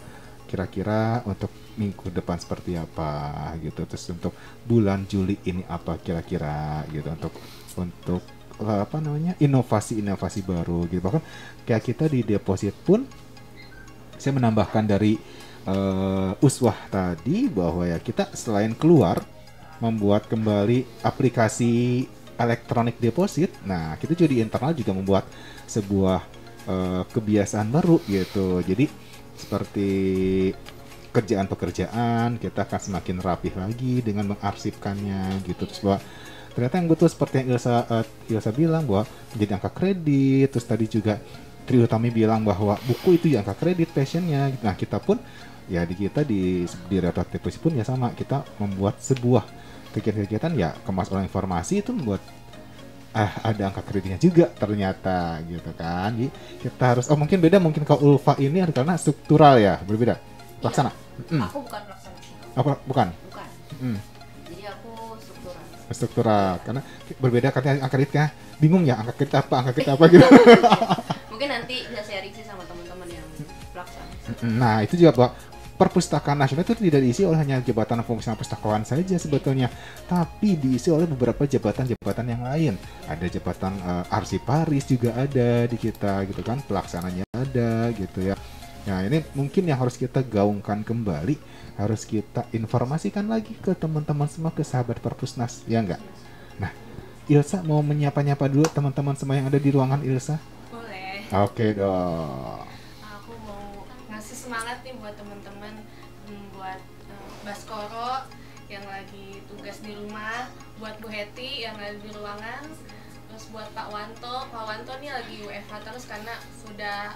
kira-kira untuk minggu depan seperti apa gitu, terus untuk bulan Juli ini apa kira-kira gitu, untuk apa namanya, inovasi baru gitu. Bahkan kayak kita di deposit pun saya menambahkan dari uswah tadi bahwa ya kita selain keluar membuat kembali aplikasi elektronik deposit, nah kita juga di internal juga membuat sebuah kebiasaan baru gitu. Jadi seperti pekerjaan kita akan semakin rapih lagi dengan mengarsipkannya gitu. Terus bahwa ternyata yang betul seperti yang Ilsa bilang bahwa menjadi angka kredit. Terus tadi juga Tri Utami bilang bahwa buku itu ya angka kredit passionnya. Nah kita pun ya di Rektorat Deposit pun ya sama, kita membuat sebuah kegiatan-kegiatan ya kemas olah informasi itu membuat ada angka kreditnya juga ternyata gitu kan. Jadi kita harus mungkin beda, mungkin kalau Ulfa ini karena struktural ya, berbeda pelaksana. Aku bukan pelaksana. Apa bukan? Bukan. Jadi aku struktural. Struktural karena berbeda katanya angka kreditnya. Bingung ya angka kredit apa gitu. Mungkin nanti bisa sharing sih sama teman-teman yang pelaksana. Nah, itu juga bahwa perpustakaan nasional itu tidak diisi oleh hanya jabatan fungsional perpustakaan saja sebetulnya, tapi diisi oleh beberapa jabatan-jabatan yang lain. Ada jabatan arsiparis juga ada di kita gitu kan, pelaksananya ada gitu ya. Nah, ini mungkin yang harus kita gaungkan kembali, harus kita informasikan lagi ke teman-teman semua, ke sahabat Perpusnas, ya enggak? Nah, Ilsa mau menyapa-nyapa dulu teman-teman semua yang ada di ruangan Ilsa? Boleh. Oke dong. Aku mau ngasih semangat nih buat teman-teman, buat Baskoro yang lagi tugas di rumah, buat Bu Heti yang ada di ruangan, terus buat Pak Wanto nih lagi WFH terus karena sudah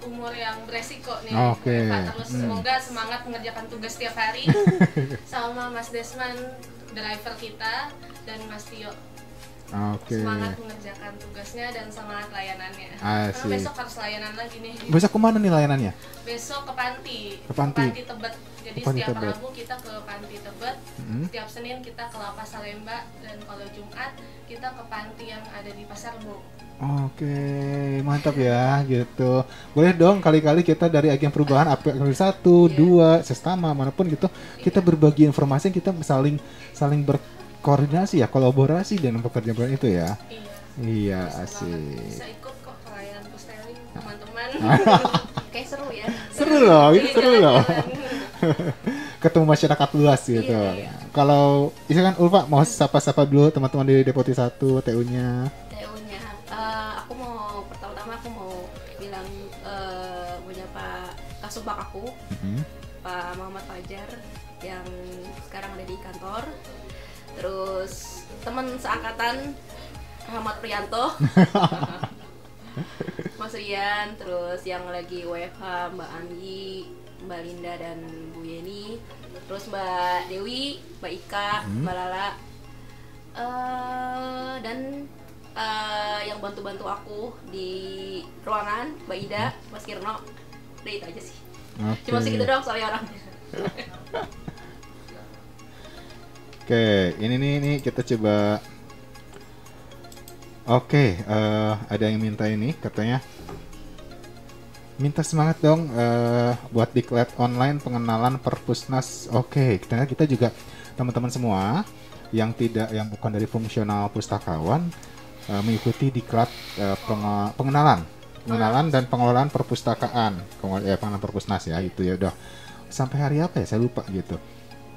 umur yang beresiko nih. Oke. WFH terus, semoga semangat mengerjakan tugas setiap hari. Sama Mas Desman, driver kita, dan Mas Tio. Oke. Semangat mengerjakan tugasnya dan semangat layanannya. Asik. Karena besok harus layanan lagi nih. Besok kemana nih layanannya? Besok ke Panti. Ke Panti. Tebet. Jadi Panti setiap Tebet. Rabu kita ke Panti Tebet. Setiap Senin kita ke Lapas Salemba, dan kalau Jumat kita ke Panti yang ada di Pasar Rebo. Oke, mantap ya gitu. Boleh dong kali-kali kita dari agen perubahan APD 1, 2, sesama manapun gitu, kita berbagi informasi, kita saling berkoordinasi ya, kolaborasi dengan pekerjaan itu ya. Iya, Terus asik. bisa ikut kok ke layanan posteling teman-teman. Kayak seru ya. Seru loh, itu seru loh. Jalan-jalan. ketemu masyarakat luas gitu. Iya. Kalau misalkan Ulfa mau sapa-sapa dulu teman-teman di Deputi 1 TU-nya. TU-nya, aku mau pertama-tama aku mau bilang menyapa Kasubag aku, Pak Muhammad Fajar yang sekarang ada di kantor. Terus teman seangkatan Ahmad Prianto, Mas Rian, terus yang lagi WFH Mbak Anggi, Mbak Linda dan Bu Yeni, terus Mbak Dewi, Mbak Ika, Mbak Lala, dan yang bantu-bantu aku di ruangan, Mbak Ida, Mas Kirno. Udah itu aja sih. Cuma segitu doang soalnya orang. Oke, ini kita coba. Oke, ada yang minta ini katanya. Minta semangat dong buat diklat online pengenalan Perpusnas. Oke, kita juga teman-teman semua yang bukan dari fungsional pustakawan mengikuti diklat pengenalan dan pengelolaan perpustakaan, pengenalan Perpusnas ya itu ya udah sampai hari apa ya saya lupa gitu.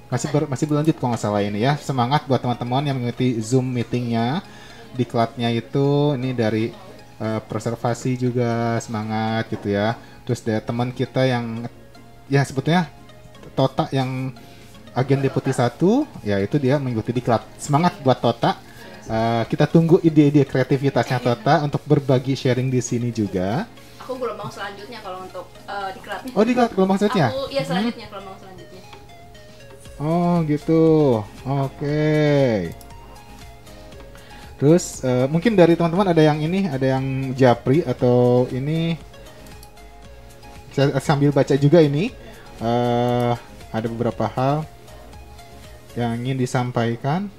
Masih berlanjut kalau nggak salah ini ya. Semangat buat teman-teman yang mengikuti Zoom meetingnya. Diklatnya itu ini dari preservasi juga semangat gitu ya. Terus ada teman kita yang ya sebetulnya Tota yang agen Deputi 1 ya itu dia mengikuti diklat. Semangat buat Tota. Kita tunggu ide-ide kreativitasnya Tota untuk berbagi sharing di sini juga. Aku gelombang selanjutnya kalau untuk diklat. Oh diklat gelombang selanjutnya? Aku ya selanjutnya gelombang selanjutnya. Oh gitu. Oke. Terus mungkin dari teman-teman ada yang ini, ada yang japri atau ini saya sambil baca juga ini ada beberapa hal yang ingin disampaikan.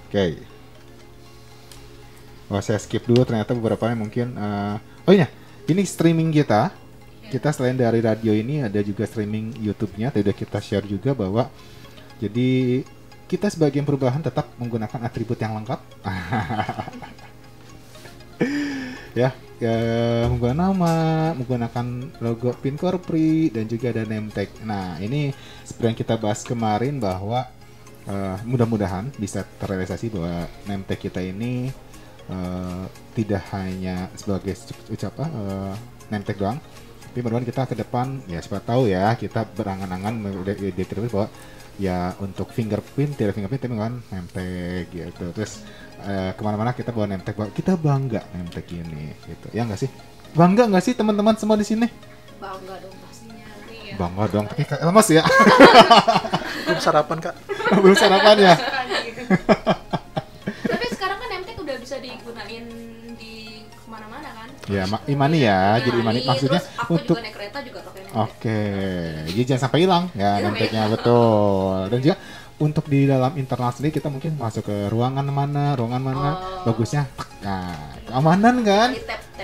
Oke. Oh saya skip dulu ternyata beberapa yang mungkin. Oh iya, ini streaming kita. Kita selain dari radio ini ada juga streaming YouTube-nya. Tadi udah kita share juga bahwa jadi kita sebagai perubahan tetap menggunakan atribut yang lengkap. ya, menggunakan nama, menggunakan logo Pinkorpri dan juga ada name tag. Nah, ini seperti yang kita bahas kemarin bahwa mudah-mudahan bisa terrealisasi bahwa name tag kita ini tidak hanya sebagai name tag doang. Tapi mudah-mudahan kita ke depan ya siapa tahu ya kita berangan-angan bahwa ya untuk fingerprint tidak fingerprint tapi kan name tag gitu. Terus kemana-mana kita bawa name tag, kita bangga name tag ini gitu. Ya nggak sih? Bangga nggak sih teman-teman semua di sini? Bangga dong pastinya. Iya. Bangga dong, tapi lemas ya. Belum sarapan kak. Belum sarapan ya. Tapi sekarang kan name tag udah bisa digunain di kemana-mana kan? Ya, Imani ya. Jadi Imani maksudnya terus aku untuk juga naik kereta juga pakai name tag. Oke, jadi jangan sampai hilang ya name tag-nya betul. Dan juga untuk di dalam internal sendiri kita mungkin masuk ke ruangan mana, bagusnya. Nah, keamanan kan?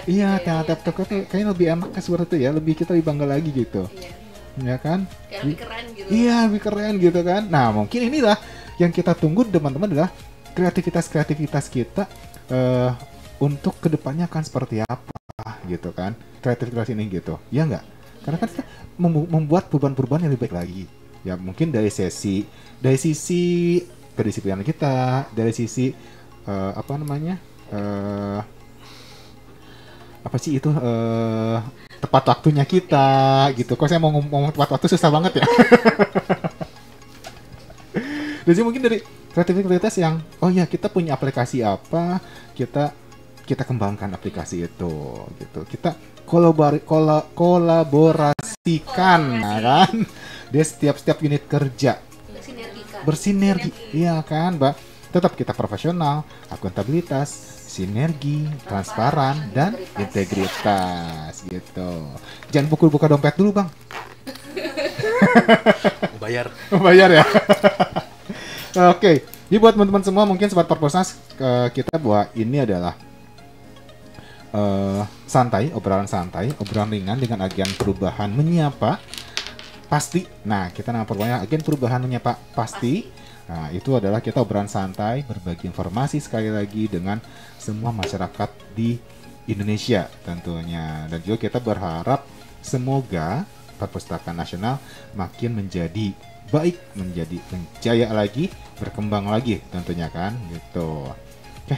Iya, tap kayaknya lebih enak seperti itu ya, kita lebih bangga lagi gitu. Iya. Ya kan? Kayak lebih keren gitu. Iya, lebih keren gitu kan. Nah, mungkin inilah yang kita tunggu teman-teman adalah kreativitas kita untuk kedepannya akan seperti apa gitu kan. Kreativitas ini gitu. Ya enggak? Karena kan kita membuat perubahan-perubahan yang lebih baik lagi. Ya mungkin dari sisi kedisiplinan kita, dari sisi tepat waktunya kita gitu. Kok saya mau ngomong tepat waktu susah banget ya. Jadi mungkin dari kreativitas yang kita punya aplikasi apa, kita kembangkan aplikasi itu gitu. Kita kolaborasikan kan. Dia setiap unit kerja bersinergi, iya kan, Mbak? Tetap kita profesional, akuntabilitas, sinergi, transparan, dan integritas gitu. Jangan buka dompet dulu, Bang. Bayar ya. Oke, jadi buat teman-teman semua mungkin Sobat Perpusnas, kita bahwa ini adalah obrolan ringan dengan agen perubahan menyapa pasti. Nah, kita nama programnya agen perubahan menyapa pasti. Nah, itu adalah kita obrolan santai, berbagi informasi sekali lagi dengan semua masyarakat di Indonesia tentunya. Dan juga kita berharap semoga Perpustakaan Nasional makin menjadi baik, menjadi menjaya lagi, berkembang lagi tentunya kan gitu. Oke,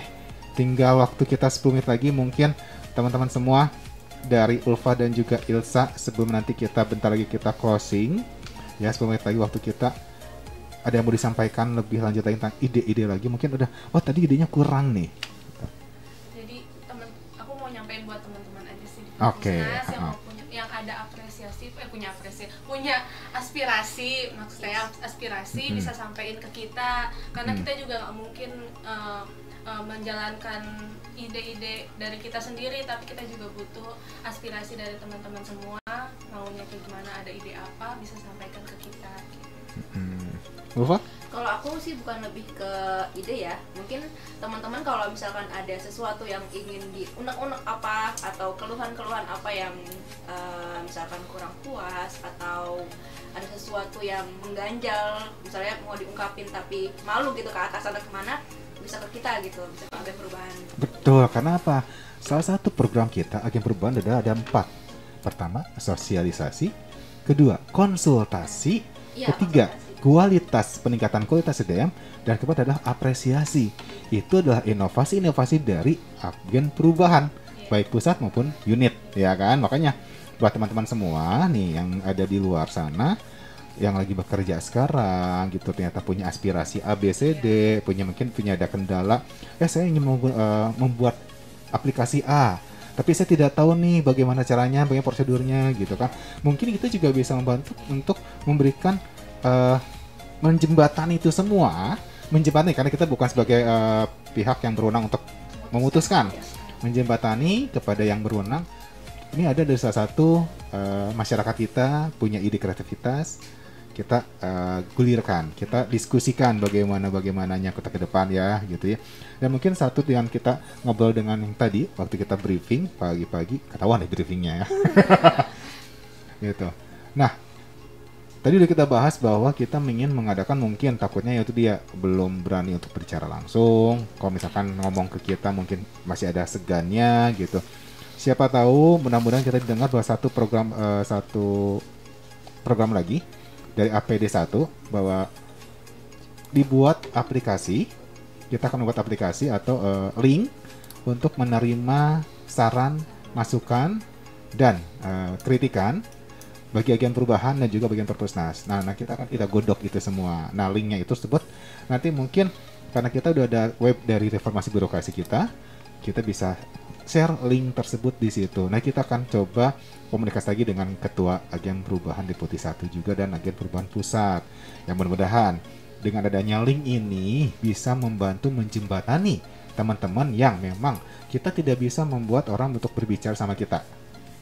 tinggal waktu kita 10 menit lagi, mungkin teman-teman semua dari Ulfa dan juga Ilsa, sebelum nanti kita bentar lagi kita closing ya, 10 menit lagi waktu kita, ada yang mau disampaikan lebih lanjut lagi tentang ide-ide lagi, mungkin udah, oh tadi idenya kurang nih. Jadi aku mau nyampein buat teman-teman aja sih di Oke. Perpusnas yang mau yang ada punya aspirasi, maksud saya aspirasi bisa sampaikan ke kita, karena kita juga nggak mungkin menjalankan ide-ide dari kita sendiri, tapi kita juga butuh aspirasi dari teman-teman semua, maunya kayak gimana, ada ide apa, bisa sampaikan ke kita. Ulfa? Kalau aku sih bukan lebih ke ide ya, mungkin teman-teman kalau misalkan ada sesuatu yang ingin diunek-unek apa, atau keluhan-keluhan apa yang misalkan kurang puas, atau ada sesuatu yang mengganjal, misalnya mau diungkapin tapi malu gitu ke atas atau kemana, bisa ke kita gitu, bisa ke Agen Perubahan. Betul, karena apa? Salah satu program kita Agen Perubahan adalah ada 4. Pertama, sosialisasi. Kedua, konsultasi. Ketiga, peningkatan kualitas SDM. Dan keempat adalah apresiasi. Itu adalah inovasi-inovasi dari Agen Perubahan, baik pusat maupun unit, ya kan? Makanya buat teman-teman semua nih yang ada di luar sana, yang lagi bekerja sekarang gitu, ternyata punya aspirasi A, B, C, D, mungkin punya ada kendala, saya ingin membuat aplikasi A, tapi saya tidak tahu nih bagaimana caranya, bagaimana prosedurnya gitu kan. Mungkin kita juga bisa membantu untuk memberikan menjembatani itu semua, menjembatani karena kita bukan sebagai pihak yang berwenang untuk memutuskan, menjembatani kepada yang berwenang. Ini ada dari salah satu masyarakat kita punya ide kreativitas, kita gulirkan, kita diskusikan bagaimananya kita ke depan ya gitu ya. Dan mungkin satu yang kita ngobrol dengan yang tadi waktu kita briefing pagi-pagi, ketahuan deh briefingnya ya. Gitu. Nah, tadi udah kita bahas bahwa kita ingin mengadakan, mungkin takutnya yaitu dia belum berani untuk berbicara langsung. Kalau misalkan ngomong ke kita mungkin masih ada segannya gitu. Siapa tahu mudah-mudahan kita didengar bahwa satu program lagi dari APD 1 bahwa dibuat aplikasi, kita akan membuat aplikasi atau link untuk menerima saran, masukan dan kritikan bagi Agen Perubahan dan juga bagian Perpusnas. Nah, kita godok itu semua. Nah, linknya itu sebut nanti mungkin karena kita udah ada web dari reformasi birokrasi kita bisa share link tersebut di situ. Nah, kita akan coba komunikasi lagi dengan Ketua Agen Perubahan Deputi 1 juga dan Agen Perubahan Pusat. Yang mudah-mudahan dengan adanya link ini bisa membantu menjembatani teman-teman yang memang kita tidak bisa membuat orang untuk berbicara sama kita.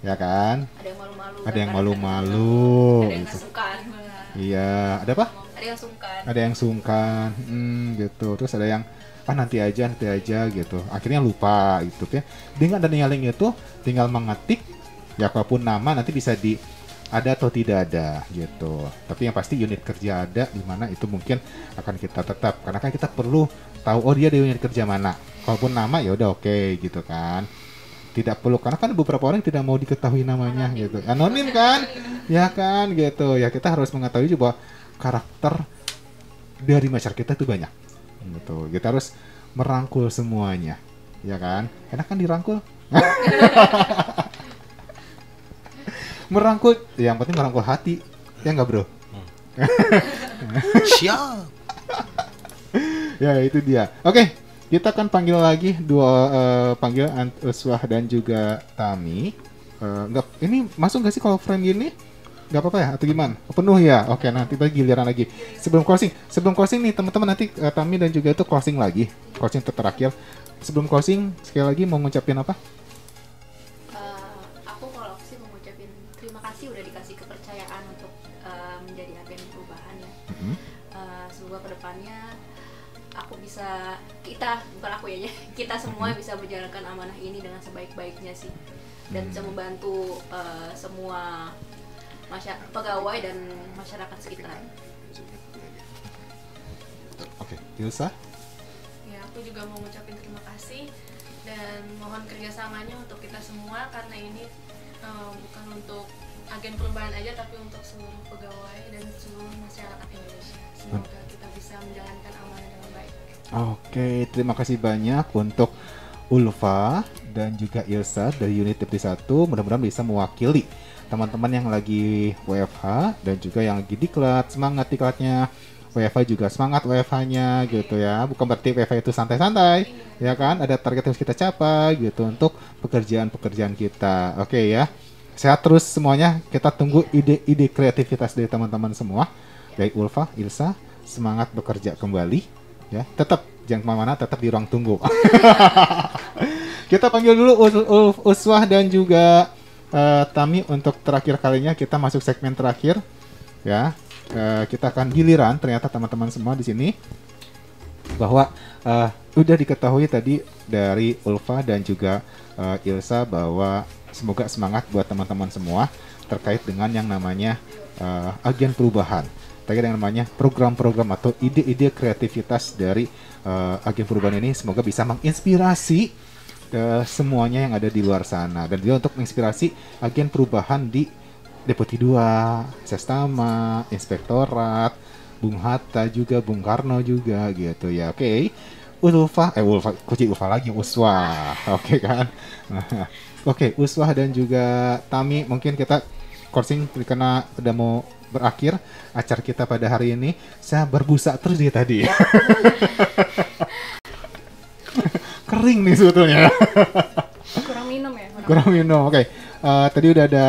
Ya kan? Ada yang malu-malu. Ada yang malu-malu. Ada yang nggak sungkan. Iya, ada apa? Ada yang sungkan. Ada yang sungkan, gitu. Terus ada yang nanti aja gitu. Akhirnya lupa gitu kan. Dengan adanya link itu tinggal mengetik ya, apapun nama nanti bisa ada atau tidak ada gitu. Tapi yang pasti unit kerja ada di mana itu mungkin akan kita tetap, karena kan kita perlu tahu dia di unit kerja mana. Kalaupun nama ya udah oke gitu kan. Tidak perlu, karena kan beberapa orang tidak mau diketahui namanya gitu. Anonim kan? Ya kan gitu. Ya kita harus mengetahui juga bahwa karakter dari masyarakat kita itu banyak. Gitu. Kita harus merangkul semuanya. Ya kan? Enak kan dirangkul? Merangkul, yang penting merangkul hati. Ya enggak, Bro? Siap. Ya, itu dia. Oke. Kita akan panggil lagi panggil Uswah dan juga Tami. Ini masuk nggak sih kalau frame gini? Nggak apa-apa ya? Atau gimana? Penuh ya? Oke, nanti giliran lagi. Sebelum closing nih teman-teman, nanti Tami dan juga itu closing lagi. Closing terakhir. Sebelum closing, sekali lagi mau ngucapin apa? Aku kalau sih mau ngucapin terima kasih udah dikasih kepercayaan untuk menjadi agen perubahan ya. Semoga kedepannya kita semua bisa menjalankan amanah ini dengan sebaik-baiknya sih, dan bisa membantu semua pegawai dan masyarakat sekitar. Oke, Ilsa? Ya, aku juga mau ngucapin terima kasih dan mohon kerjasamanya untuk kita semua, karena ini bukan untuk agen perubahan aja, tapi untuk seluruh pegawai dan seluruh masyarakat Indonesia. Semoga kita bisa menjalankan amanah dengan baik. Oke, terima kasih banyak untuk Ulfa dan juga Ilsa dari unit Deputi 1. Mudah-mudahan bisa mewakili teman-teman yang lagi WFH dan juga yang lagi diklat. Semangat diklatnya. WFH juga semangat WFH-nya gitu ya. Bukan berarti WFH itu santai-santai, ya kan? Ada target yang harus kita capai gitu untuk pekerjaan-pekerjaan kita. Oke ya. Sehat terus semuanya. Kita tunggu ide-ide kreativitas dari teman-teman semua. Baik Ulfa, Ilsa, semangat bekerja kembali ya. Tetap jangan kemana-mana, tetap di ruang tunggu. Kita panggil dulu Uswah dan juga Tami untuk terakhir kalinya. Kita masuk segmen terakhir ya. Kita akan giliran ternyata teman-teman semua di sini bahwa udah diketahui tadi dari Ulfa dan juga Ilsa bahwa semoga semangat buat teman-teman semua terkait dengan yang namanya agen perubahan, terkait dengan namanya program-program atau ide-ide kreativitas dari agen perubahan ini. Semoga bisa menginspirasi semuanya yang ada di luar sana dan juga untuk menginspirasi agen perubahan di Deputi 2, Sestama, Inspektorat, Bung Hatta juga, Bung Karno juga gitu ya. Oke. Ulfa lagi, Uswah. Oke kan? Oke, Uswah dan juga Tami, mungkin kita coursing karena udah mau berakhir acara kita pada hari ini. Saya berbusa terus dia tadi. Kering nih sebetulnya. Kurang minum ya. Kurang minum. Oke. Tadi udah ada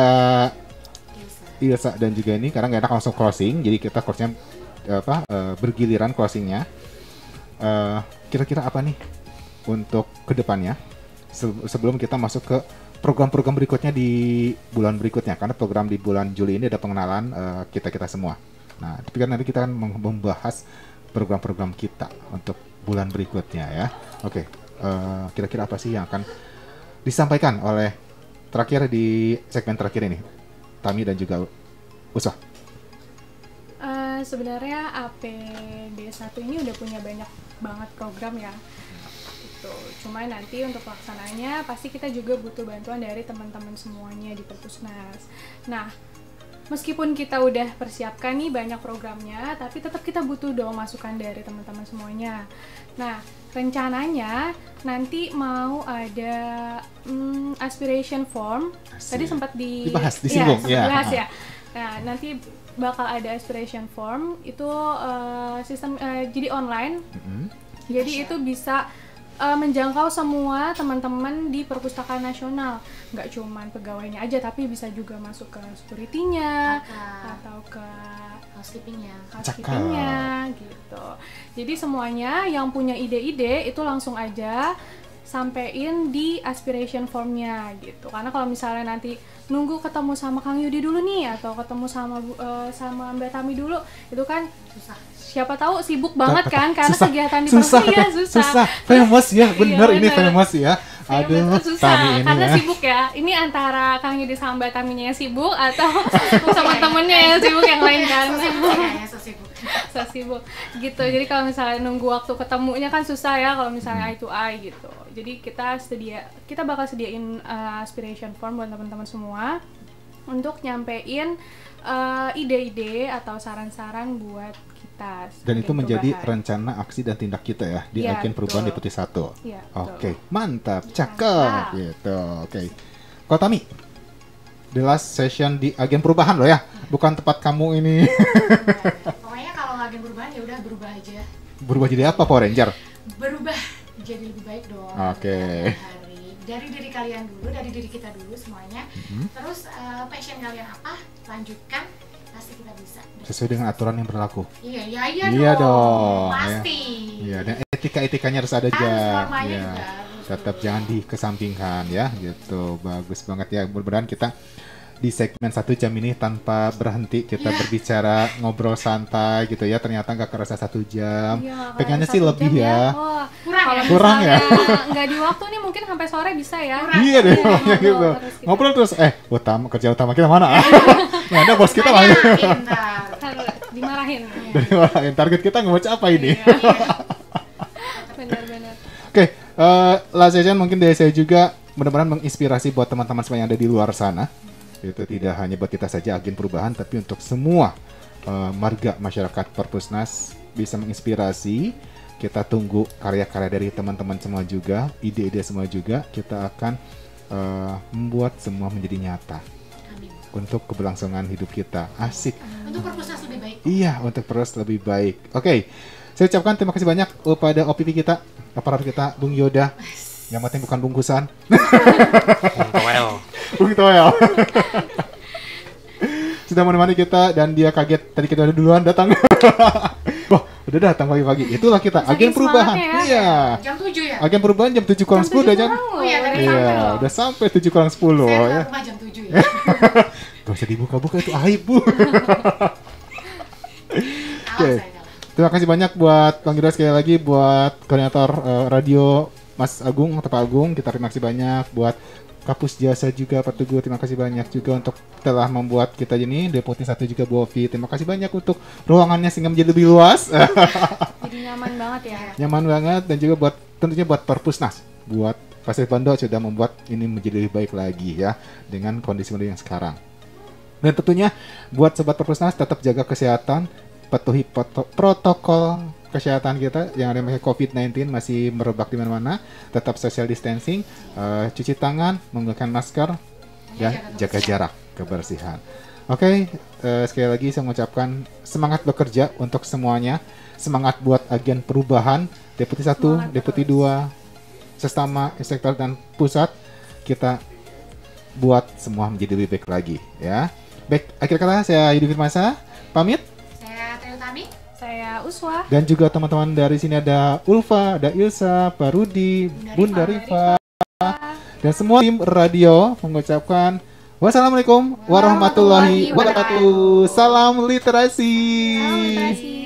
Ilsa dan juga ini karena nggak enak langsung closing, jadi kita course-nya bergiliran closingnya. Kira-kira apa nih untuk kedepannya sebelum kita masuk ke program-program berikutnya di bulan berikutnya, karena program di bulan Juli ini ada pengenalan kita semua. Nah, tapi kan nanti kita akan membahas program-program kita untuk bulan berikutnya ya. Oke, kira-kira apa sih yang akan disampaikan oleh terakhir di segmen terakhir ini, Tami dan juga Uswah? Sebenarnya APD1 ini udah punya banyak banget program ya. Gitu. Cuma nanti untuk pelaksananya pasti kita juga butuh bantuan dari teman-teman semuanya di Perpusnas. Nah, meskipun kita udah persiapkan nih banyak programnya, tapi tetap kita butuh dong masukan dari teman-teman semuanya. Nah, rencananya nanti mau ada aspiration form. Tadi sempat disinggung dibahas ya. Nah, nanti bakal ada aspiration form itu sistem jadi online. Jadi itu bisa menjangkau semua teman-teman di Perpustakaan Nasional, nggak cuman pegawainya aja, tapi bisa juga masuk ke security-nya atau ke housekeeping-nya gitu. Jadi semuanya yang punya ide-ide itu langsung aja sampein di aspiration formnya gitu. Karena kalau misalnya nanti nunggu ketemu sama Kang Yudi dulu nih atau ketemu sama Mbak Tami dulu, itu kan susah. Siapa tahu sibuk banget kan karena susah, kegiatan di susah. susah. Famous ya, bener ini famous ya. Aduh, susah Tami ini karena ya. Sibuk ya. Ini antara Kang Yudi sama Mbak Taminya yang sibuk atau sama temennya yang sibuk yang lain kan. So sibuk gitu. Jadi kalau misalnya nunggu waktu ketemunya kan susah ya kalau misalnya eye to eye gitu. Jadi kita bakal sediain aspiration form buat teman-teman semua untuk nyampein ide-ide atau saran-saran buat kita. Dan itu menjadi rencana aksi dan tindak kita ya di agen perubahan Deputi 1. Ya, Oke, mantap, cakep gitu. Oke. Kau Tami, the last session di agen perubahan loh ya, bukan tempat kamu ini. Pokoknya kalau agen perubahan ya udah berubah aja. Berubah jadi apa, Power Ranger? Berubah jadi lebih baik dong. Oke. Dari diri kalian dulu, dari diri kita dulu semuanya. Terus passion kalian apa? Lanjutkan, pasti kita bisa. Sesuai dengan aturan yang berlaku. Iya dong. Pasti. Iya, dan etika-etikanya harus ada aja. Ya. Tetap jangan dikesampingkan ya, gitu. Bagus banget ya. Mudah-mudahan kita di segmen 1 jam ini tanpa berhenti kita berbicara, ngobrol santai gitu ya. Ternyata nggak kerasa 1 jam. Pengennya sih lebih ya. Kurang ya. Nggak di waktu nih, mungkin sampai sore bisa ya. Iya deh, gitu. Ngobrol terus. Kerja utama kita mana? Nggak ada bos kita lah. Dimarahin. Target kita ngebaca apa ini? Benar-benar. Oke, last session mungkin dari saya juga mudah-mudahan menginspirasi buat teman-teman semua yang ada di luar sana. Itu tidak hanya buat kita saja agen perubahan, tapi untuk semua marga masyarakat Perpusnas bisa menginspirasi. Kita tunggu karya-karya dari teman-teman semua juga, ide-ide semua juga. Kita akan membuat semua menjadi nyata. Amin. Untuk keberlangsungan hidup kita. Asik. Untuk Perpusnas lebih baik. Iya, untuk terus lebih baik. Oke, saya ucapkan terima kasih banyak kepada OPP kita, aparat kita, Bung Yoda. Yang penting bukan bungkusan. Bung Toel. Bung Toel. Sudah menemani kita dan dia kaget tadi kita udah duluan datang. Wah, udah datang pagi-pagi. Itulah kita, agen perubahan. semangatnya Iya. Jam 7 ya? Agen perubahan jam 7 kurang 10 udah jam. Oh iya, tadi Iya, sampai loh. udah sampai 7 kurang 10 Saya ya. keluar rumah jam 7 ya. Gak usah dibuka-buka, itu aib, Bu. Awas Oke. saya kalah. Terima kasih banyak buat Bang Gira, sekali lagi buat koordinator radio Mas Agung atau Pak Agung. Kita terima kasih banyak buat Kapus Jasa juga Pak Teguh. Terima kasih banyak juga untuk telah membuat kita ini Deputi 1 juga Bu Ovi. Terima kasih banyak untuk ruangannya sehingga menjadi lebih luas. Jadi nyaman banget ya. Nyaman banget, dan juga buat tentunya buat Perpusnas, buat Pasir Pando sudah membuat ini menjadi lebih baik lagi ya dengan kondisi yang sekarang. Dan tentunya buat sobat Perpusnas tetap jaga kesehatan, patuhi protokol kesehatan kita yang ada COVID-19 masih merebak di mana-mana. Tetap social distancing, cuci tangan, menggunakan masker, dan jaga jarak, kebersihan. Oke, sekali lagi saya mengucapkan semangat bekerja untuk semuanya. Semangat buat agen perubahan, Deputi 1, Deputi 2, sesama inspektor dan pusat. Kita buat semua menjadi lebih baik lagi ya. Baik, akhir kata saya Yudi Firmansyah pamit. Saya Teo Tami. Saya Uswa. Dan juga teman-teman dari sini ada Ulfa, ada Ilsa, Pak Rudi, Bunda Rifa, dan semua tim radio mengucapkan wassalamualaikum warahmatullahi wabarakatuh. Salam literasi. Salam literasi.